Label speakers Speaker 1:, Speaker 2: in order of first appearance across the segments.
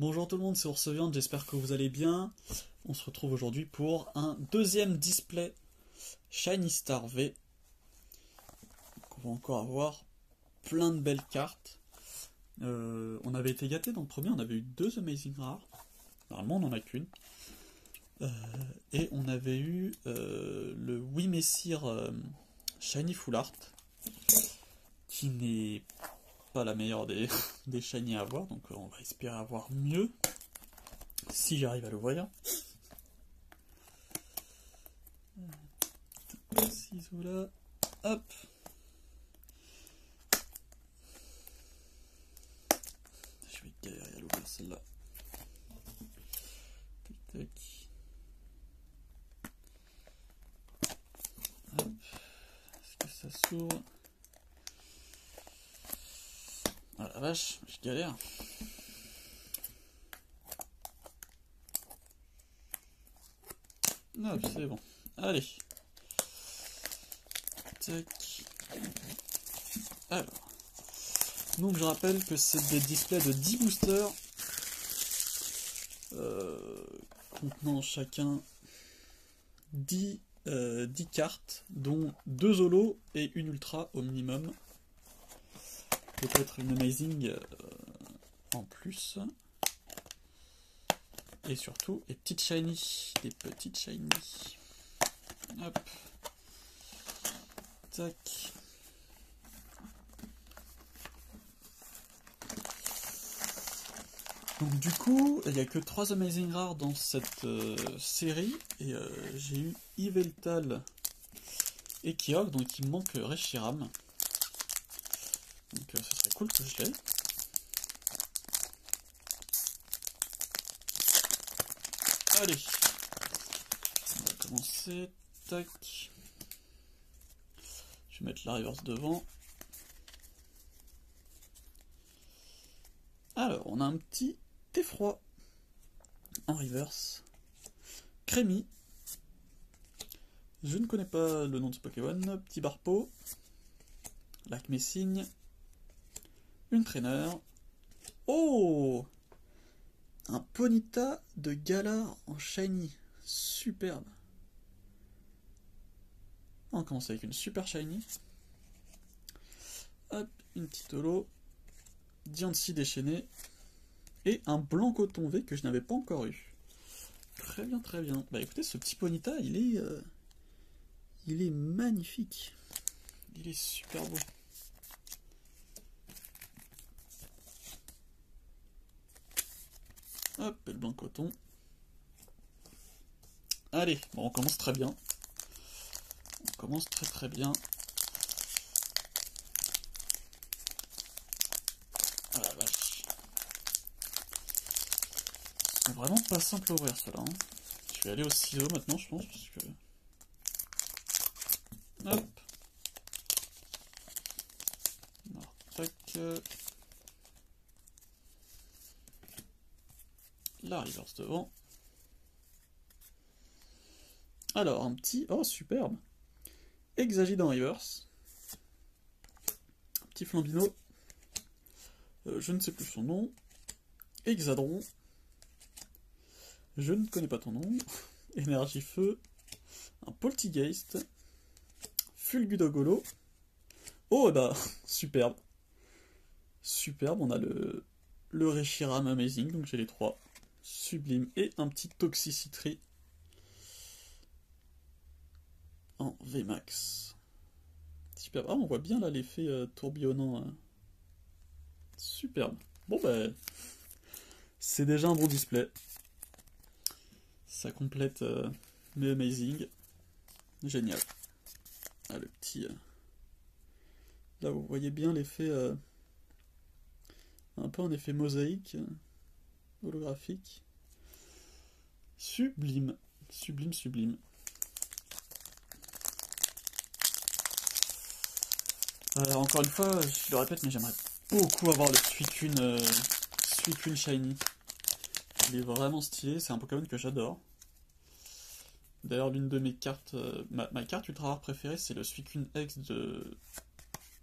Speaker 1: Bonjour tout le monde, c'est Ourseviande, j'espère que vous allez bien. On se retrouve aujourd'hui pour un deuxième display Shiny Star V. Donc on va encore avoir plein de belles cartes. On avait été gâtés dans le premier, on avait eu 2 Amazing Rares. Normalement on n'en a qu'une. Et on avait eu le Wimessir Shiny Full Art, qui n'est pas la meilleure des Shiny à avoir, donc on va espérer avoir mieux, si j'arrive à l'ouvrir. Ciseaux là, hop. Je vais galérer à l'ouvrir celle-là. Tac tac. Hop. Est-ce que ça s'ouvre? Ah la vache, je galère. Hop, c'est bon. Allez. Tac. Alors. Donc je rappelle que c'est des displays de 10 boosters. Contenant chacun 10 cartes, dont 2 holos et une ultra au minimum. Peut-être une amazing en plus. Et surtout, les petites shiny. Des petites shiny. Hop. Tac. Donc du coup, il n'y a que 3 Amazing Rares dans cette série. Et j'ai eu Yveltal et Kyogre, donc il me manque Reshiram. Donc ce serait cool que je l'ai. Allez, on va commencer. Tac. Je vais mettre la reverse devant. Alors, on a un petit Thé-Froid en reverse. Crémy. Je ne connais pas le nom de ce Pokémon. Petit Barpeau. Lac Messigne. Une Trainer. Oh! Un Ponyta de Galar en shiny. Superbe. On commence avec une super shiny. Hop, une petite holo. Diancie déchaîné. Et un blanc coton V que je n'avais pas encore eu. Très bien, très bien. Bah écoutez, ce petit Ponyta, il est magnifique. Il est super beau. Hop, et le blanc coton. Allez, bon, on commence très bien. On commence très très bien. Ah la vache. C'est vraiment pas simple à ouvrir cela. Hein. Je vais aller au ciseau maintenant, je pense, parce que... Hop. Alors, tac. La reverse devant. Alors, un petit... Oh, superbe. Exagide en reverse. Un petit Flambino. Je ne sais plus son nom. Hexadron. Je ne connais pas ton nom. Énergie Feu. Un Poltergeist. Fulgudogolo. Oh, bah, superbe. Superbe, on a le Reshiram Amazing, donc j'ai les 3. Sublime. Et un petit Toxicity en VMAX. Superbe. Ah, on voit bien là l'effet tourbillonnant. Superbe. Bon, bah, c'est déjà un bon display. Ça complète mes Amazing. Génial. Ah, le petit... Là, vous voyez bien l'effet... un peu un effet mosaïque. Holographique. Sublime. Sublime, sublime. Encore une fois, je le répète, mais j'aimerais beaucoup avoir le Suicune Shiny. Il est vraiment stylé, c'est un Pokémon que j'adore. D'ailleurs, l'une de mes cartes, ma carte ultra rare préférée, c'est le Suicune X de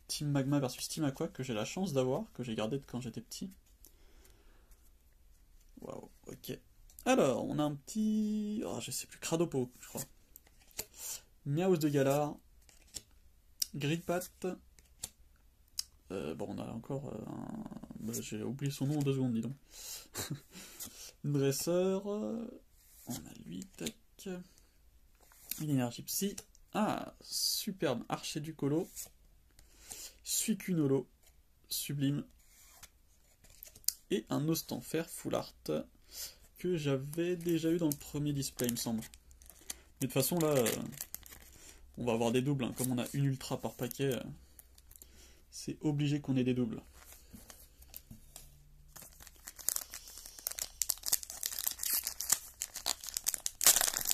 Speaker 1: Team Magma versus Team Aqua, que j'ai la chance d'avoir, que j'ai gardé de quand j'étais petit. Alors, on a un petit... Oh, je sais plus, Cradopo, je crois. Miaus de Galar. Grillpat. Bon, on a encore un... Bah, j'ai oublié son nom en 2 secondes, dis donc. Dresseur. On a lui, tac. Une énergie psy. Ah, superbe. Archer du Colo. Suicunolo. Sublime. Et un Ostenfer Full Art. Que j'avais déjà eu dans le premier display, il me semble. Mais de toute façon, là, on va avoir des doubles. Hein. Comme on a une ultra par paquet, c'est obligé qu'on ait des doubles.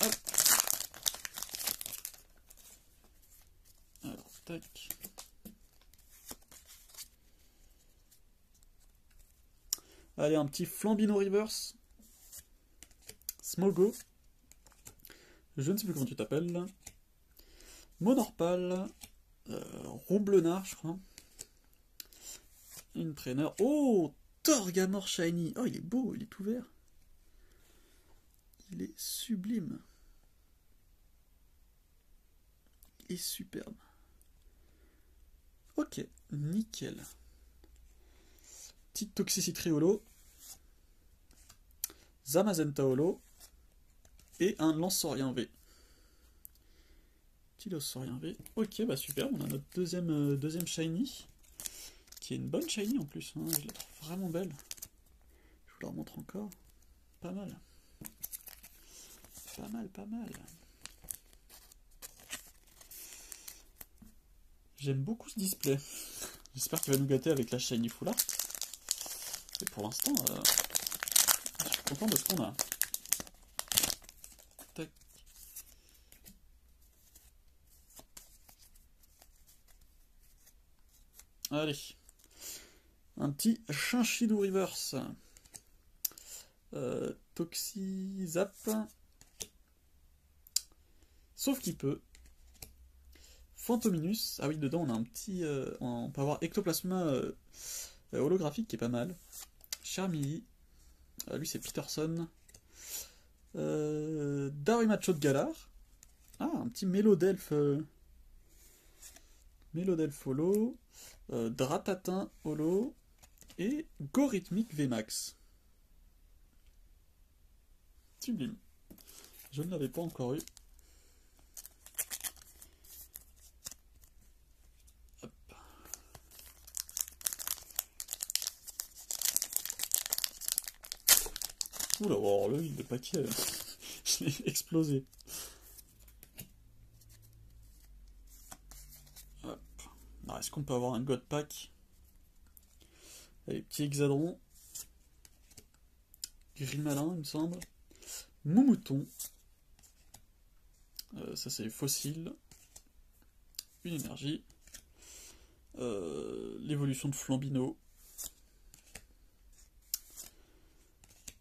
Speaker 1: Hop. Alors, tac. Allez, un petit Flambino Reverse. Smogo. Je ne sais plus comment tu t'appelles. Monorpal. Roublenard, je crois. Une trainer. Oh, Torgamor Shiny. Oh, il est beau, il est tout vert. Il est sublime. Il est superbe. Ok, nickel. Petite Toxicity Holo. Zamazenta Holo. Et un Lanceorien V. Petit Lanceorien V. Ok, bah super, on a notre deuxième Shiny. Qui est une bonne Shiny en plus. Hein. Je la trouve vraiment belle. Je vous la remontre encore. Pas mal. Pas mal, pas mal. J'aime beaucoup ce display. J'espère qu'il va nous gâter avec la Shiny Full Art. Et pour l'instant, je suis content de ce qu'on a. Tac. Allez. Un petit Chinchillou Reverse. Toxizap. Sauf qu'il peut. Phantominus. Ah oui, dedans on a un petit... on peut avoir Ectoplasma holographique qui est pas mal. Charmilly. Lui c'est Peterson. Darimacho de Galar. Ah, un petit Mélodelphe. Mélodelphe Holo. Dratatin Holo. Et Gorhythmic VMAX. Sublime. Je ne l'avais pas encore eu. Hop. Oula, oh, le paquet, je l'ai explosé. Hop. Alors, est-ce qu'on peut avoir un God Pack? Allez, petit Hexadron. Grimalin, il me semble. Moumouton. Ça, c'est fossile. Une énergie. L'évolution de Flambino.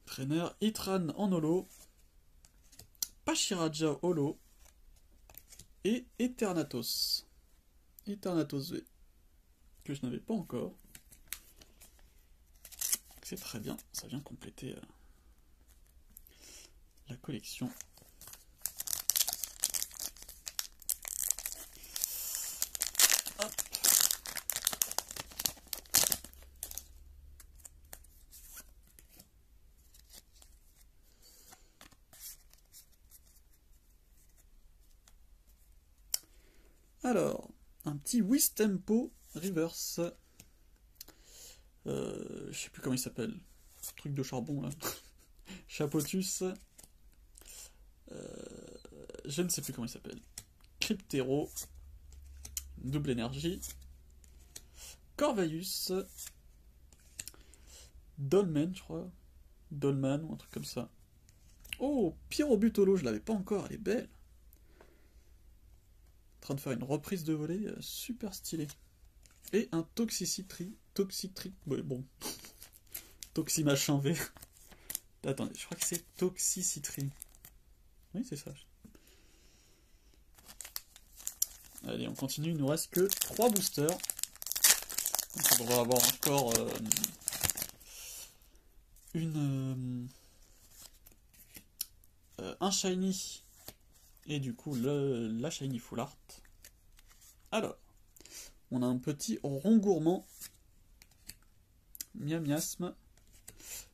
Speaker 1: Trainer. Itran en holo. Pachiraja holo. Et Eternatos. Eternatos V. Que je n'avais pas encore. C'est très bien, ça vient compléter la collection. Hop. Alors, un petit Wistempo Reverse. Je sais plus comment il s'appelle. Truc de charbon là. Chapotus. Je ne sais plus comment il s'appelle. Cryptero. Double énergie. Corvaius. Dolmen, je crois. Dolman ou un truc comme ça. Oh, Pyrobutolo, je l'avais pas encore, elle est belle. En train de faire une reprise de volée, super stylée. Et un Toxicitri. Bon. Toximachin V. Attendez, je crois que c'est Toxicitri. Oui, c'est ça. Allez, on continue, il nous reste que 3 boosters. Donc on devrait avoir encore une un shiny et du coup la shiny full art. Alors, on a un petit rond gourmand, miam miasme,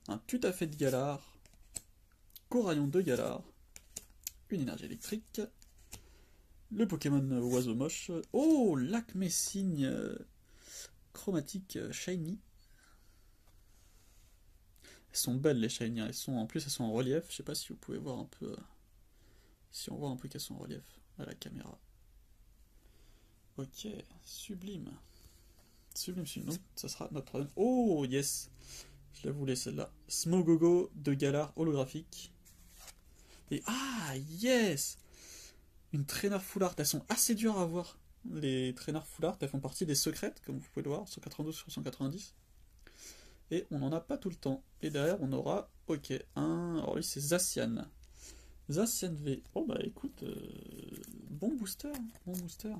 Speaker 1: un tout à fait de Galar, Coraillon de Galar, une énergie électrique, le Pokémon oiseau moche, oh, l'Acmé Signe chromatique shiny. Elles sont belles les shiny, en plus elles sont en relief, je sais pas si vous pouvez voir un peu, si on voit un peu qu'elles sont en relief à la caméra. Ok, sublime. Sublime, sublime. Donc, ça sera notre troisième. Oh, yes! Je la voulais celle-là. Smogogo de Galar holographique. Et ah, yes! Une traîneur full art. Elles sont assez dures à voir. Les traîneurs full art, elles font partie des secrètes, comme vous pouvez le voir, 192 sur 190. Et on n'en a pas tout le temps. Et derrière, on aura, ok, alors lui, c'est Zacian. Zacian V. Oh, bah écoute, bon booster. Bon booster.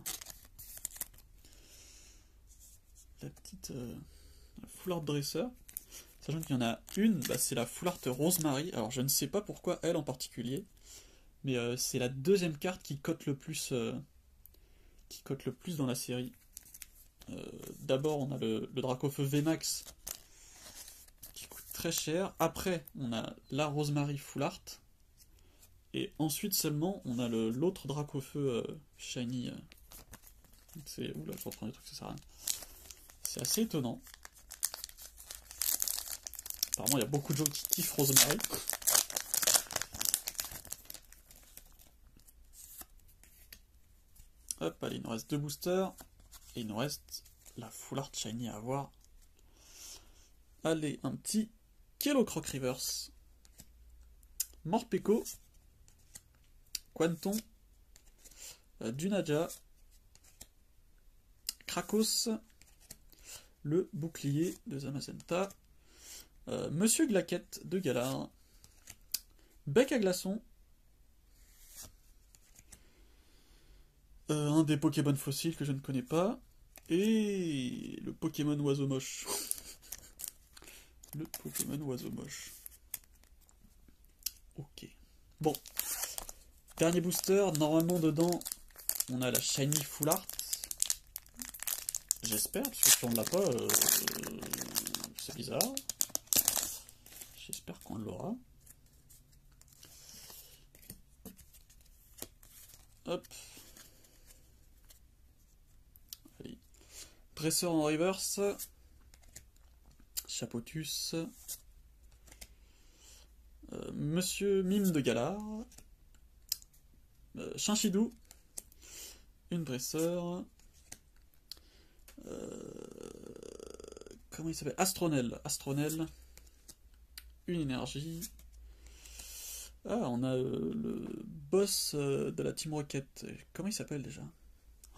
Speaker 1: La petite full art dresseur. Sachant qu'il y en a une, bah, c'est la full art Rosemary. Alors je ne sais pas pourquoi elle en particulier, mais c'est la deuxième carte qui cote le plus, dans la série. D'abord on a le Dracofeu VMAX qui coûte très cher. Après on a la Rosemary full art. Et ensuite seulement on a l'autre Dracofeu shiny. Oula, je reprends des trucs, ça sert à rien. C'est assez étonnant. Apparemment, il y a beaucoup de gens qui kiffent Rosemary. Hop, allez, il nous reste 2 boosters. Et il nous reste la full art shiny à avoir. Allez, un petit Kellocroc Reverse. Morpeko. Quanton. Dunaja. Krakos. Le bouclier de Zamazenta. Monsieur Glaquette de Galar. Bec à glaçon. Un des Pokémon fossiles que je ne connais pas. Et le Pokémon oiseau moche. Le Pokémon oiseau moche. Ok. Bon. Dernier booster. Normalement, dedans, on a la Shiny Full Art. J'espère, parce que si on ne l'a pas, c'est bizarre. J'espère qu'on l'aura. Hop. Allez. Dresseur en reverse. Chapotus. Monsieur Mime de Galar. Chinchidou. Une dresseur. Comment il s'appelle? Astronel. Astronel. Une énergie. Ah, on a le boss de la Team Rocket. Comment il s'appelle déjà?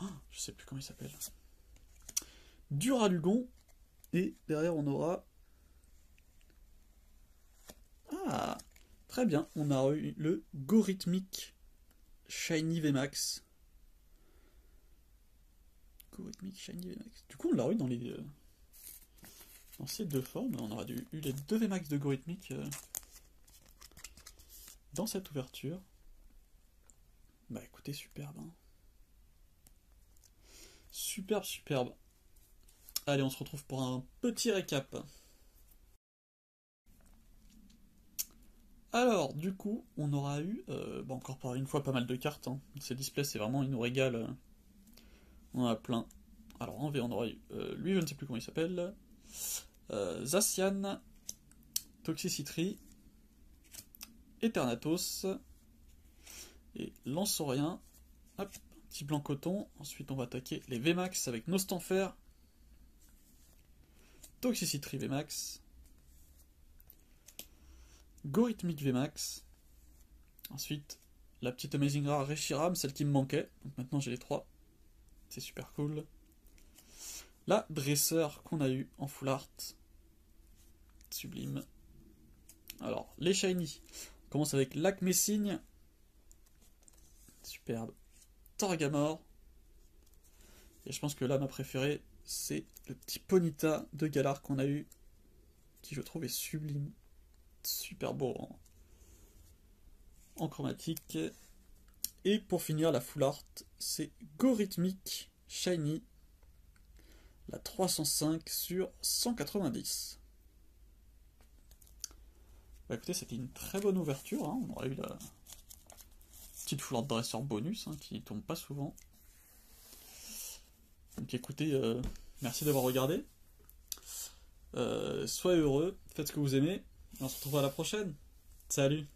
Speaker 1: Oh, je sais plus comment il s'appelle. Duralugon. Et derrière, on aura... Ah, très bien. On a eu le Gorhythmic Shiny VMAX. Gorhythmic Shiny VMAX. Du coup, on l'a eu dans les... dans ces deux formes. On aura eu les deux VMAX de Gorhythmic dans cette ouverture. Bah écoutez, superbe. Hein. Superbe, superbe. Allez, on se retrouve pour un petit récap. Alors, du coup, on aura eu, encore pour une fois, pas mal de cartes. Hein. Ces displays, c'est vraiment, ils nous régalent. On en a plein. Alors, en V, on aura eu, lui, je ne sais plus comment il s'appelle. Zacian, Toxicitri, Eternatos, et Lanceorien. Hop, petit blanc coton. Ensuite, on va attaquer les VMAX avec Nostanfer, Toxicitri VMAX, Gorhythmic VMAX. Ensuite, la petite Amazing Rare Reshiram, celle qui me manquait. Donc maintenant, j'ai les 3. C'est super cool. La dresseur qu'on a eu en full art. Sublime. Alors, les shiny. On commence avec l'Acmé Signe. Superbe. Torgamore. Et je pense que là, ma préférée, c'est le petit Ponyta de Galar qu'on a eu. Qui, je trouve, est sublime. Super beau. Hein. en chromatique. Et pour finir, la full art, c'est Gorhythmic Shiny, la 305 sur 190. Bah écoutez, c'était une très bonne ouverture, hein. On aurait eu la petite full art dresseur bonus, hein, qui tombe pas souvent. Donc écoutez, merci d'avoir regardé. Soyez heureux, faites ce que vous aimez, et on se retrouve à la prochaine. Salut!